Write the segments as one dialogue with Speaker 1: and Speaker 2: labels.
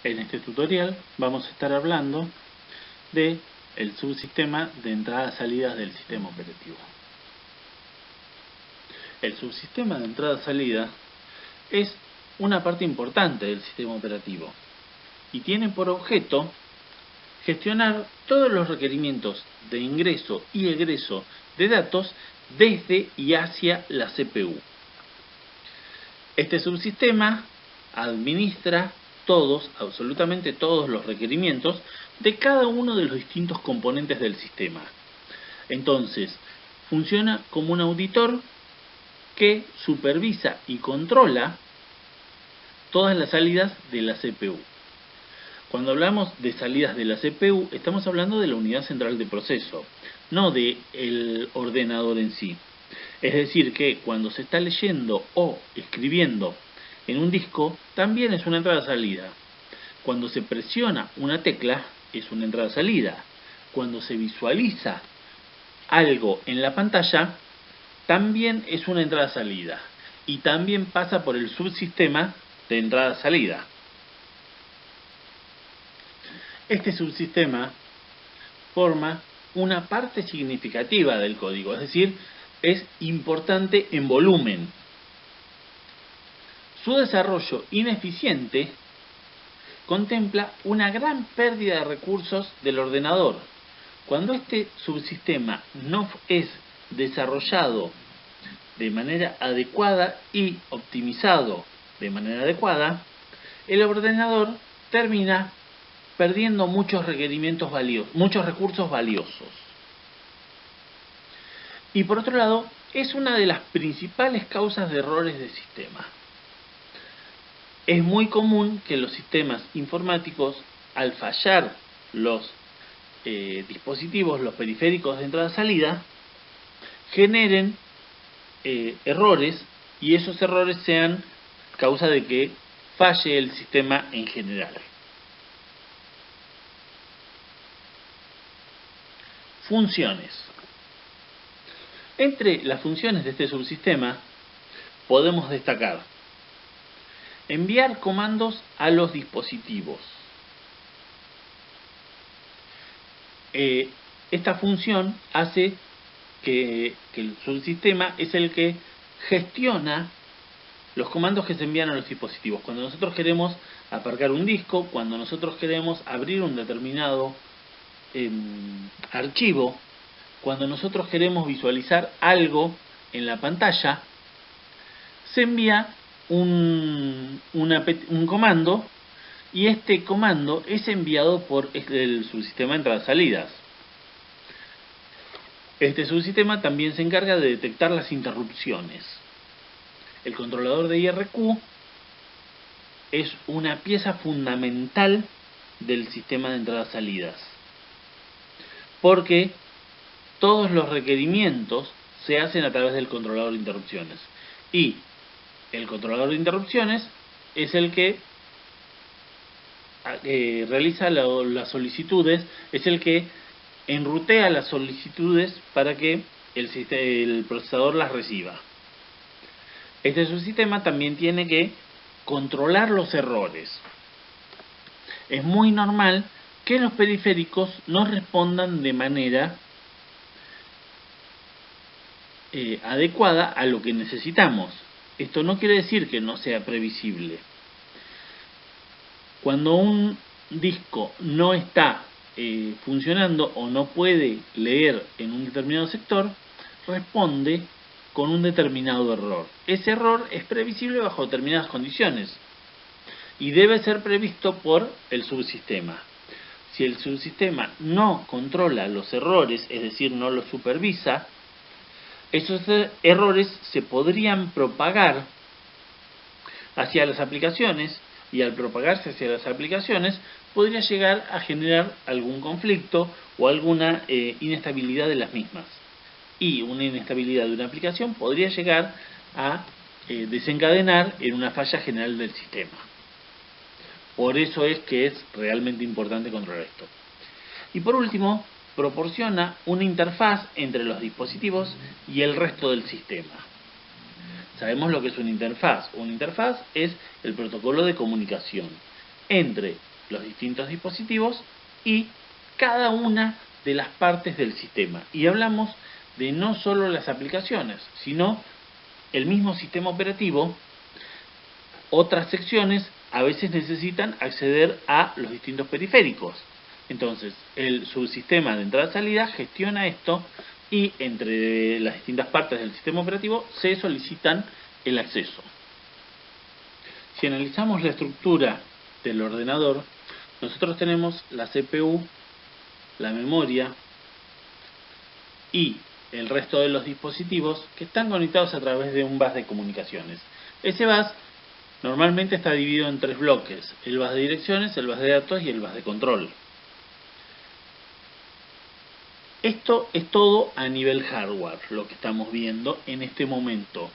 Speaker 1: En este tutorial vamos a estar hablando de el subsistema de entradas-salidas del sistema operativo. El subsistema de entrada-salida es una parte importante del sistema operativo y tiene por objeto gestionar todos los requerimientos de ingreso y egreso de datos desde y hacia la CPU. Este subsistema administra absolutamente todos los requerimientos de cada uno de los distintos componentes del sistema. Entonces, funciona como un auditor que supervisa y controla todas las salidas de la CPU. Cuando hablamos de salidas de la CPU, estamos hablando de la unidad central de proceso, no del ordenador en sí. Es decir, que cuando se está leyendo o escribiendo en un disco, también es una entrada-salida. Cuando se presiona una tecla, es una entrada-salida. Cuando se visualiza algo en la pantalla, también es una entrada-salida. Y también pasa por el subsistema de entrada-salida. Este subsistema forma una parte significativa del código, es decir, es importante en volumen. Su desarrollo ineficiente contempla una gran pérdida de recursos del ordenador. Cuando este subsistema no es desarrollado de manera adecuada y optimizado de manera adecuada, el ordenador termina perdiendo muchos requerimientos valiosos, muchos recursos valiosos. Y por otro lado, es una de las principales causas de errores de sistema. Es muy común que los sistemas informáticos, al fallar los dispositivos, los periféricos de entrada-salida, generen errores y esos errores sean causa de que falle el sistema en general. Funciones. Entre las funciones de este subsistema podemos destacar enviar comandos a los dispositivos. Esta función hace que el subsistema es el que gestiona los comandos que se envían a los dispositivos. Cuando nosotros queremos aparcar un disco, cuando nosotros queremos abrir un determinado archivo, cuando nosotros queremos visualizar algo en la pantalla, se envía un comando y este comando es enviado por el subsistema de entradas-salidas. Este subsistema también se encarga de detectar las interrupciones. El controlador de IRQ es una pieza fundamental del sistema de entradas-salidas, porque todos los requerimientos se hacen a través del controlador de interrupciones. Y el controlador de interrupciones es el que realiza las solicitudes, es el que enrutea las solicitudes para que el procesador las reciba. Este subsistema también tiene que controlar los errores. Es muy normal que los periféricos no respondan de manera adecuada a lo que necesitamos. Esto no quiere decir que no sea previsible. Cuando un disco no está funcionando o no puede leer en un determinado sector, responde con un determinado error. Ese error es previsible bajo determinadas condiciones y debe ser previsto por el subsistema. Si el subsistema no controla los errores, es decir, no los supervisa, esos errores se podrían propagar hacia las aplicaciones y al propagarse hacia las aplicaciones podría llegar a generar algún conflicto o alguna inestabilidad de las mismas. Y una inestabilidad de una aplicación podría llegar a desencadenar en una falla general del sistema. Por eso es que es realmente importante controlar esto. Y por último, proporciona una interfaz entre los dispositivos y el resto del sistema. Sabemos lo que es una interfaz. Una interfaz es el protocolo de comunicación entre los distintos dispositivos y cada una de las partes del sistema. Y hablamos de no solo las aplicaciones, sino el mismo sistema operativo. Otras secciones a veces necesitan acceder a los distintos periféricos. Entonces, el subsistema de entrada-salida gestiona esto y entre las distintas partes del sistema operativo se solicitan el acceso. Si analizamos la estructura del ordenador, nosotros tenemos la CPU, la memoria y el resto de los dispositivos que están conectados a través de un bus de comunicaciones. Ese bus normalmente está dividido en tres bloques: el bus de direcciones, el bus de datos y el bus de control. Esto es todo a nivel hardware, lo que estamos viendo en este momento.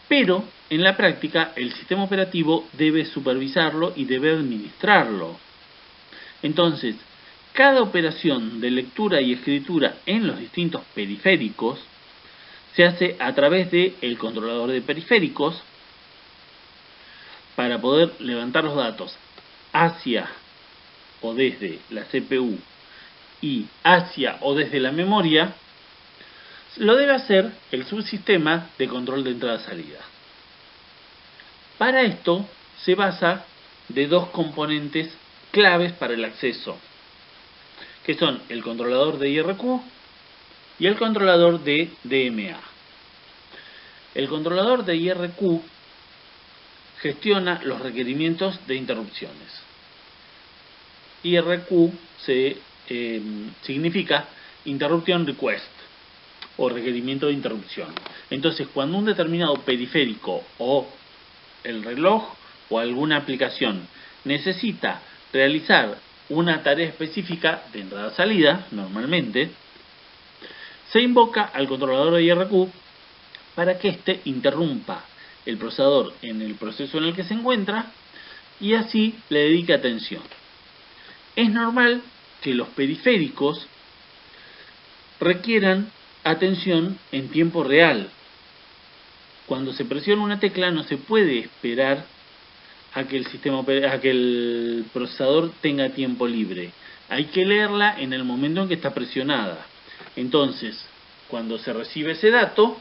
Speaker 1: Pero en la práctica el sistema operativo debe supervisarlo y debe administrarlo. Entonces, cada operación de lectura y escritura en los distintos periféricos se hace a través del controlador de periféricos para poder levantar los datos hacia o desde la CPU y hacia o desde la memoria. Lo debe hacer el subsistema de control de entrada-salida. Para esto se basa de dos componentes claves para el acceso, que son el controlador de IRQ y el controlador de DMA. El controlador de IRQ gestiona los requerimientos de interrupciones. IRQ significa Interruption Request o requerimiento de interrupción. Entonces, cuando un determinado periférico o el reloj o alguna aplicación necesita realizar una tarea específica de entrada-salida, normalmente, se invoca al controlador de IRQ para que éste interrumpa el procesador en el proceso en el que se encuentra y así le dedique atención. Es normal que los periféricos requieran atención en tiempo real. Cuando se presiona una tecla no se puede esperar a que el procesador tenga tiempo libre. Hay que leerla en el momento en que está presionada. Entonces, cuando se recibe ese dato,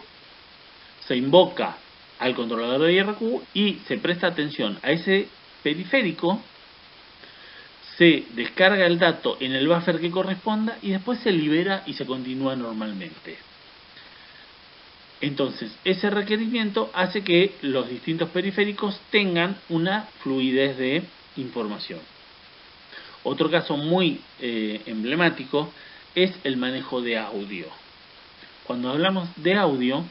Speaker 1: se invoca al controlador de IRQ y se presta atención a ese periférico, se descarga el dato en el buffer que corresponda y después se libera y se continúa normalmente. Entonces, ese requerimiento hace que los distintos periféricos tengan una fluidez de información. Otro caso muy emblemático es el manejo de audio. Cuando hablamos de audio,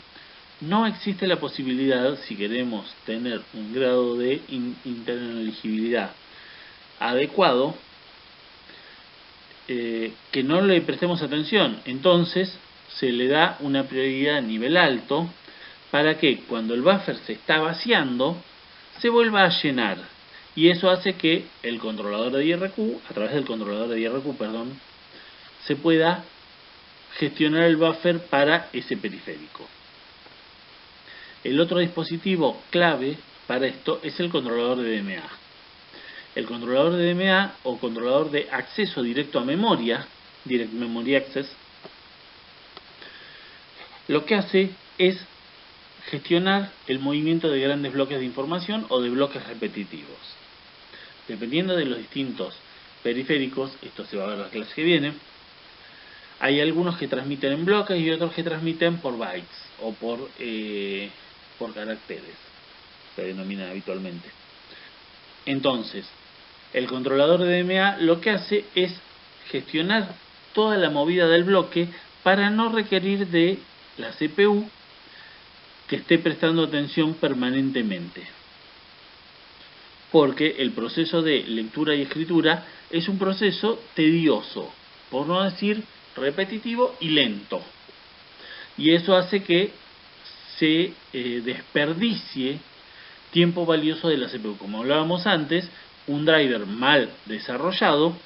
Speaker 1: no existe la posibilidad, si queremos tener un grado de inteligibilidad adecuado, que no le prestemos atención. Entonces se le da una prioridad a nivel alto para que cuando el buffer se está vaciando se vuelva a llenar, y eso hace que el controlador de IRQ, a través del controlador de IRQ, se pueda gestionar el buffer para ese periférico. El otro dispositivo clave para esto es el controlador de DMA. El controlador de DMA o controlador de acceso directo a memoria, Direct Memory Access, lo que hace es gestionar el movimiento de grandes bloques de información o de bloques repetitivos. Dependiendo de los distintos periféricos, esto se va a ver en la clase que viene, hay algunos que transmiten en bloques y otros que transmiten por bytes o por caracteres, se denomina habitualmente. Entonces, el controlador de DMA lo que hace es gestionar toda la movida del bloque para no requerir de la CPU que esté prestando atención permanentemente, porque el proceso de lectura y escritura es un proceso tedioso, por no decir repetitivo y lento, y eso hace que se desperdicie tiempo valioso de la CPU. Como hablábamos antes, un driver mal desarrollado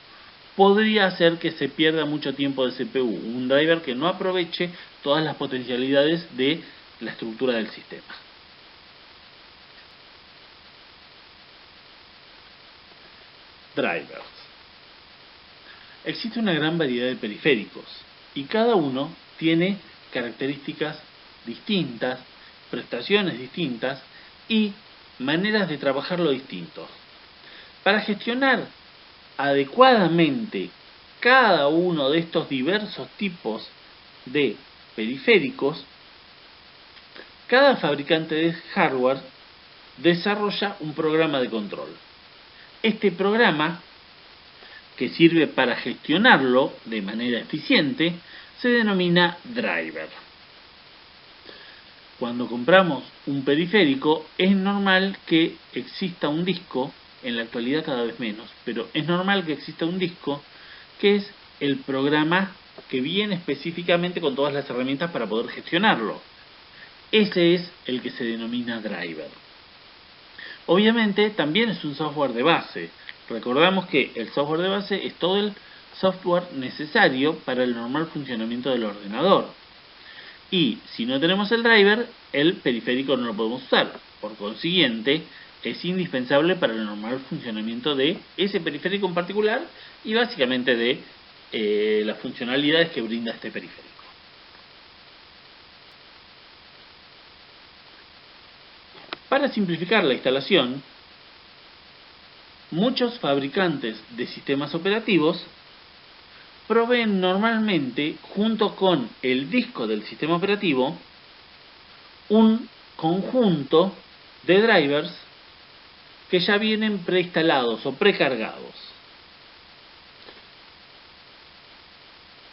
Speaker 1: podría hacer que se pierda mucho tiempo de CPU, un driver que no aproveche todas las potencialidades de la estructura del sistema. drivers. Existe una gran variedad de periféricos y cada uno tiene características distintas, prestaciones distintas y maneras de trabajarlo distintos. Para gestionar adecuadamente cada uno de estos diversos tipos de periféricos, cada fabricante de hardware desarrolla un programa de control. Este programa, que sirve para gestionarlo de manera eficiente, se denomina driver. Cuando compramos un periférico, es normal que exista un disco, en la actualidad cada vez menos, pero es normal que exista un disco que es el programa que viene específicamente con todas las herramientas para poder gestionarlo. Ese es el que se denomina driver. Obviamente también es un software de base. Recordamos que el software de base es todo el software necesario para el normal funcionamiento del ordenador. Y si no tenemos el driver, el periférico no lo podemos usar. Por consiguiente, es indispensable para el normal funcionamiento de ese periférico en particular y básicamente de las funcionalidades que brinda este periférico. Para simplificar la instalación, muchos fabricantes de sistemas operativos proveen normalmente, junto con el disco del sistema operativo, un conjunto de drivers que ya vienen preinstalados o precargados.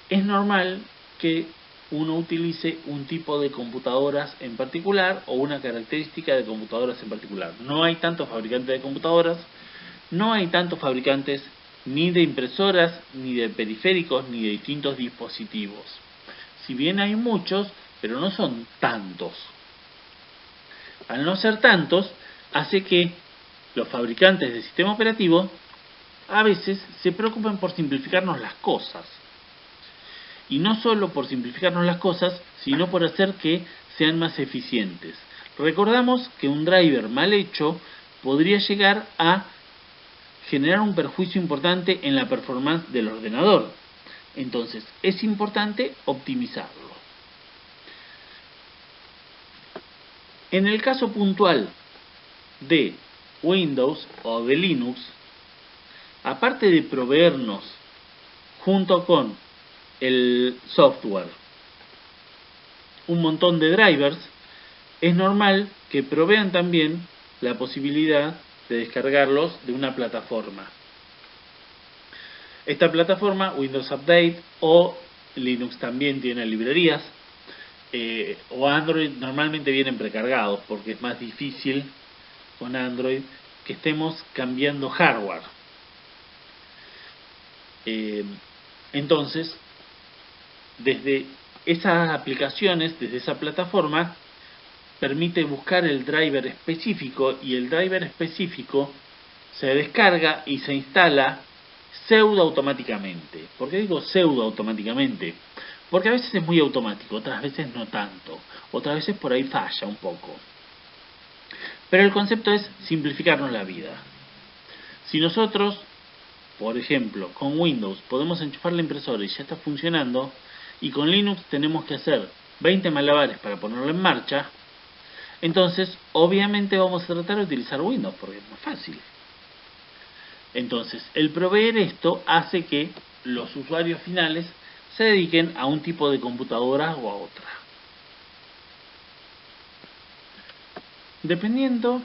Speaker 1: Es normal que uno utilice un tipo de computadoras en particular o una característica de computadoras en particular. No hay tantos fabricantes de computadoras, no hay tantos fabricantes ni de impresoras, ni de periféricos, ni de distintos dispositivos. Si bien hay muchos, pero no son tantos. Al no ser tantos, hace que los fabricantes de sistema operativo a veces se preocupen por simplificarnos las cosas. Y no solo por simplificarnos las cosas, sino por hacer que sean más eficientes. Recordamos que un driver mal hecho podría llegar a generar un perjuicio importante en la performance del ordenador. Entonces, es importante optimizarlo. En el caso puntual de Windows o de Linux, aparte de proveernos junto con el software un montón de drivers, es normal que provean también la posibilidad de descargarlos de una plataforma. Esta plataforma, Windows Update o Linux también tiene librerías, o Android normalmente vienen precargados porque es más difícil con Android que estemos cambiando hardware. Entonces, desde esas aplicaciones, desde esa plataforma, permite buscar el driver específico y el driver específico se descarga y se instala pseudo automáticamente. ¿Por qué digo pseudo automáticamente? Porque a veces es muy automático, otras veces no tanto, otras veces por ahí falla un poco. Pero el concepto es simplificarnos la vida. Si nosotros, por ejemplo, con Windows podemos enchufar la impresora y ya está funcionando, y con Linux tenemos que hacer 20 malabares para ponerlo en marcha, entonces obviamente vamos a tratar de utilizar Windows porque es más fácil. Entonces, el proveer esto hace que los usuarios finales se dediquen a un tipo de computadora o a otra. Dependiendo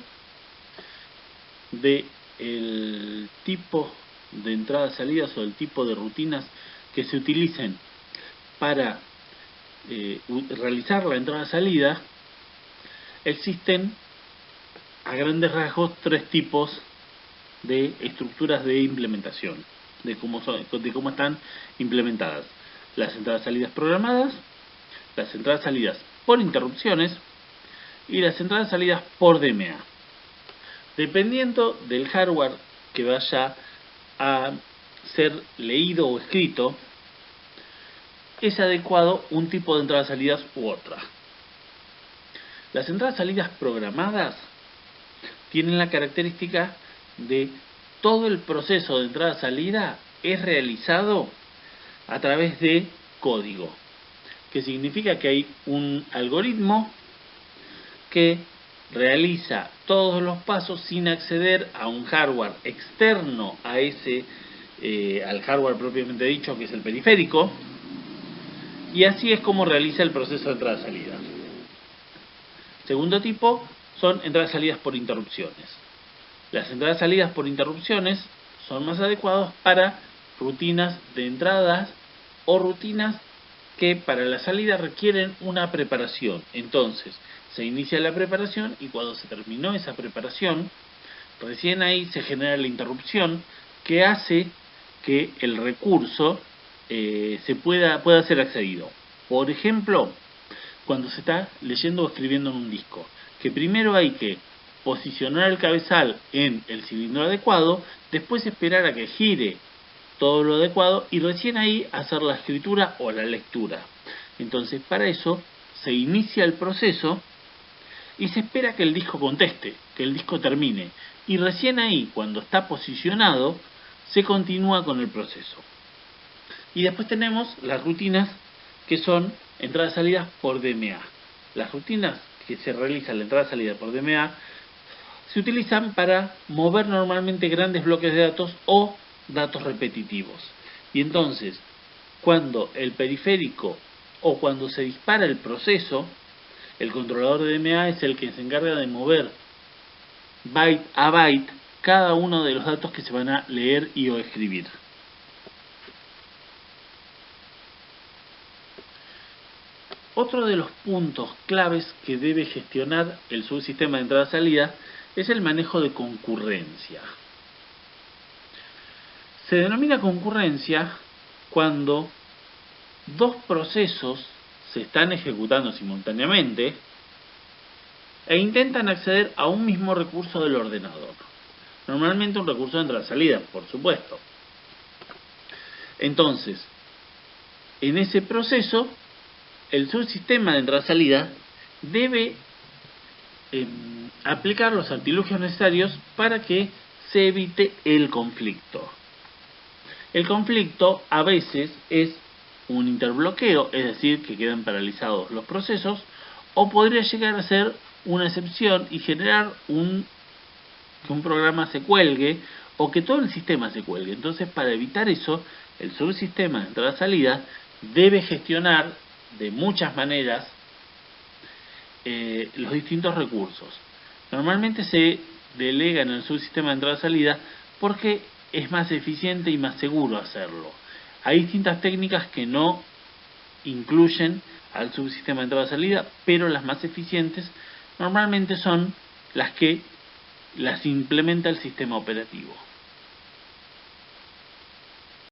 Speaker 1: del tipo de entradas y salidas o del tipo de rutinas que se utilicen para realizar la entrada-salida, existen a grandes rasgos tres tipos de estructuras de implementación, de cómo están implementadas: las entradas-salidas programadas, las entradas-salidas por interrupciones y las entradas-salidas por DMA. Dependiendo del hardware que vaya a ser leído o escrito, es adecuado un tipo de entradas-salidas u otra. Las entradas-salidas programadas tienen la característica de todo el proceso de entrada-salida es realizado a través de código, que significa que hay un algoritmo que realiza todos los pasos sin acceder a un hardware externo a al hardware propiamente dicho, que es el periférico, y así es como realiza el proceso de entrada-salida. Segundo tipo son entradas-salidas por interrupciones. Las entradas-salidas por interrupciones son más adecuados para rutinas de entradas o rutinas que para la salida requieren una preparación. Entonces, se inicia la preparación y cuando se terminó esa preparación, recién ahí se genera la interrupción que hace que el recurso pueda ser accedido. Por ejemplo, cuando se está leyendo o escribiendo en un disco, que primero hay que posicionar el cabezal en el cilindro adecuado, después esperar a que gire todo lo adecuado y recién ahí hacer la escritura o la lectura. Entonces, para eso se inicia el proceso y se espera que el disco conteste, que el disco termine, y recién ahí, cuando está posicionado, se continúa con el proceso. Y después tenemos las rutinas que son entradas-salidas por DMA. Las rutinas que se realizan la entrada-salida por DMA se utilizan para mover normalmente grandes bloques de datos o datos repetitivos. Y entonces, cuando el periférico o cuando se dispara el proceso, el controlador de DMA es el que se encarga de mover byte a byte cada uno de los datos que se van a leer y o escribir. Otro de los puntos claves que debe gestionar el subsistema de entrada-salida es el manejo de concurrencia. Se denomina concurrencia cuando dos procesos se están ejecutando simultáneamente e intentan acceder a un mismo recurso del ordenador. Normalmente un recurso de entrada-salida, por supuesto. Entonces, en ese proceso, el subsistema de entrada-salida debe aplicar los artilugios necesarios para que se evite el conflicto. El conflicto a veces es un interbloqueo, es decir, que quedan paralizados los procesos, o podría llegar a ser una excepción y generar que un programa se cuelgue o que todo el sistema se cuelgue. Entonces, para evitar eso, el subsistema de entrada-salida debe gestionar de muchas maneras los distintos recursos. Normalmente se delega en el subsistema de entrada-salida porque es más eficiente y más seguro hacerlo. Hay distintas técnicas que no incluyen al subsistema de entrada-salida, pero las más eficientes normalmente son las que las implementa el sistema operativo.